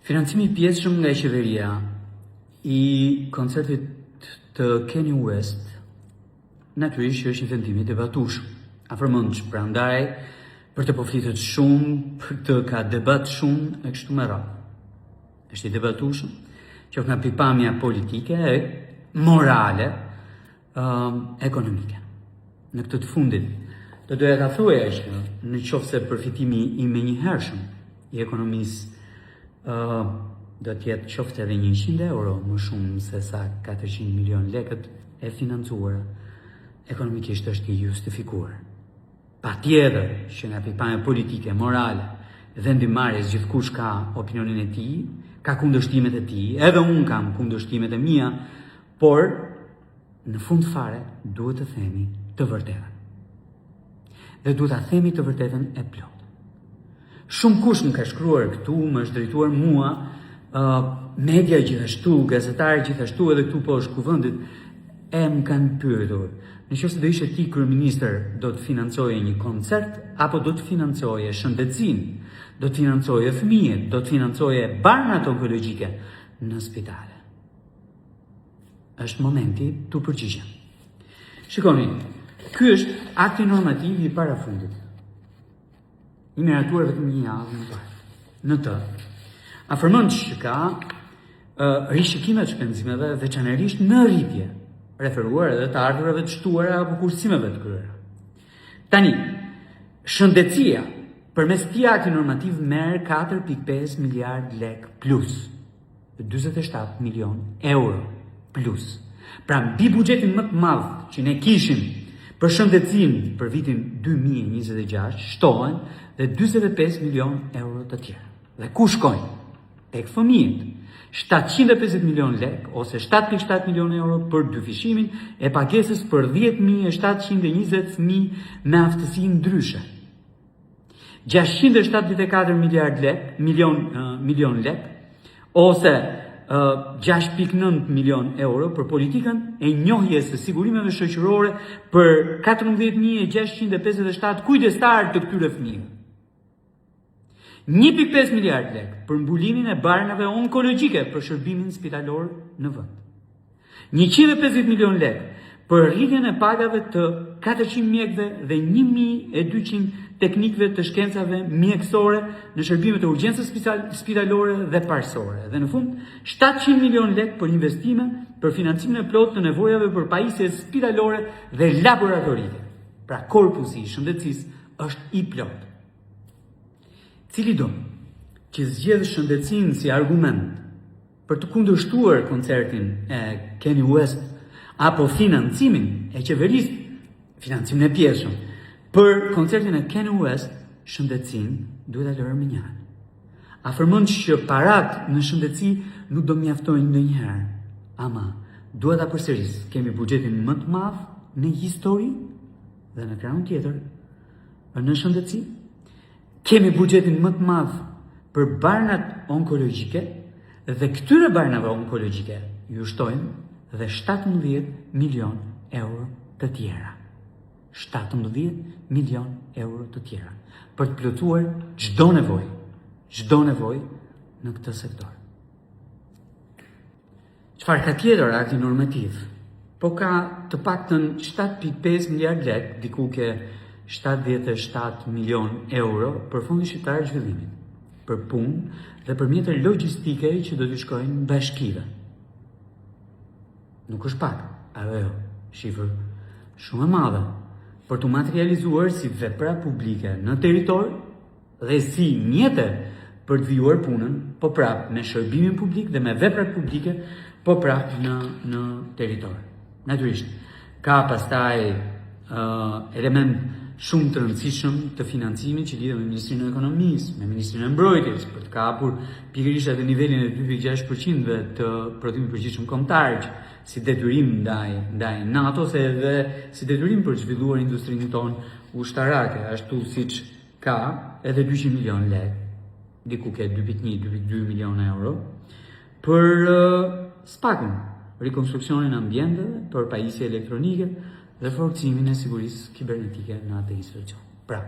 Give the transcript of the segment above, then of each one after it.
Financimi I pjesëshëm nga qeveria I koncertit të Kanye West natyrisht që është një vendim I debatueshëm. Afërmend që prandaj për të po flitet shumë, për të ka debat shumë e kështu me radhë. Është I debatueshëm, qoftë nga pikpamja politike e morale, ekonomike. Në këtë të fundit, do doja ta thuaja që në qoftë se përfitimi I menjëhershëm I ekonomisë do të jetë qoftë edhe 100 euro më shumë se sa 400 milion lekët e financuara, ekonomikisht është I justifikuar. Patjetër që nga pikpamja politike, morale, vendimarrjes gjithkush ka opinionin e tij, ka kundërshtimet e tij, edhe unë kam kundërshtimet e mia, por në fund fare duhet të themi të vërtetën. Dhe duhet ta themi të vërtetën e plotë. Shumë kush më ka shkruar këtu, më është drejtuar mua, media gjithashtu, gazetarë gjithashtu, edhe këtu poshtë kuvendit, e më kanë pyetur. Nëse do ishte ti kryeministër, do të financoje një koncert apo do të financoje shëndetësinë, do të financoje fëmijët, do të financoje barnat onkologjike në spitale? Është momenti të përgjigjem. Shikoni, ky është akti normativ I parafundit. I miratuar vetëm një javë më parë. Në të, afërmend që ka rishikime të shpenzimeve veçanërisht në rritje, referuar edhe të ardhurave të shtuara apo kursimeve të kryera. Tani, shëndetësia përmes këtij akti normativ merr 4.5 miliard lek plus, 47 milion euro plus. Pra mbi buxhetin më të madh që ne kishim për shëndetësinë për vitin 2026 shtohen dhe 45 milion euro të tjerë. Dhe ku shkojnë? Tek fëmijët. 750 milion lek ose 7.7 milion euro për dyfishimin e pagesës për 10.720 fëmijë me aftësi ndryshe. 674 milion lek ose 6.9 milion euro për politikën e njohjes së sigurimeve shoqërore për 14.657 kujdestarë të këtyre fëmijëve. 1.5 miliard lek për mbulimin e barnave onkologjike për shërbimin spitalor në vend. 150 milion lek për rritjen e pagave të 400 mjekëve dhe 1.200 teknikëve të shkencave mjekësore në shërbimet e urgjencës spitalore dhe parësore. Dhe në fund, 700 milion lek për investime për financimin e plotë të nevojave për pajisje spitalore dhe laboratorike. Pra korpusi I shëndetësisë është I plotë. Cili do që zgjedh shëndetësinë si argument për të kundërshtuar koncertin e Kanye West apo financimin e qeverisë, financimin e pjesëm, për koncertin e Kanye West, shëndetësinë duhet ta lërë me njëherë. Afërmend që parat në shëndetësi nuk do mjaftojnë ndonjëherë, ama duhet ta përsëris. Kemi buxhetin më të madh në histori dhe në krahun tjetër në shëndetësi. Kemi buxhetin më të madh për barnat onkologjike dhe këtyre barnave onkologjike ju shtojnë dhe 17 milion euro të tjera. 17 milion euro të tjera për të plotësuar çdo nevojë në këtë sektor. Çfarë ka tjetër akti normativ? Po ka të paktën 7.5 miliard lek, diku ke 77 milion euro për Fondin Shqiptar të Zhvillimit, për punë dhe për mjete logjistike që do të shkojnë bashkive. Nuk është pak, apo jo, shifër shumë e madhe, për të materializuar si vepra publike në territor dhe si mjete për të vijuar punën, po prap me shërbimin publik dhe me veprat publike, po prap në territor. Natyrisht, ka pastaj element shumë të rëndësishëm të financimit që lidhet me Ministrinë e Ekonomisë, me Ministrinë e Mbrojtjes, për të kapur pikërisht atë nivelin e 2.6% të prodhimit përgjithshëm kombëtar, si detyrim ndaj NATO-s edhe si detyrim për të zhvilluar industrinë tonë ushtarake, ashtu siç ka edhe 200 milion lek, diku ke 2.1-2.2 milion euro, për spakun, rekonstruksionin ambienteve, për pajisje elektronike dhe forcimin e sigurisë kibernetike në atë institucion. Pra,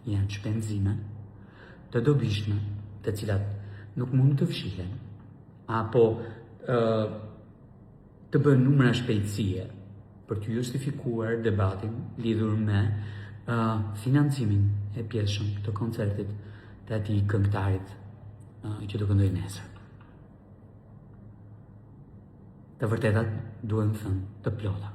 janë shpenzime të dobishme, të cilat nuk mund të fshihen, apo të bën numra shpejtësie për të justifikuar debatin lidhur me financimin e pjesshëm të koncertit të atij këngëtarit që do këndojë nesër. Të vërtetat duhen thënë të plota.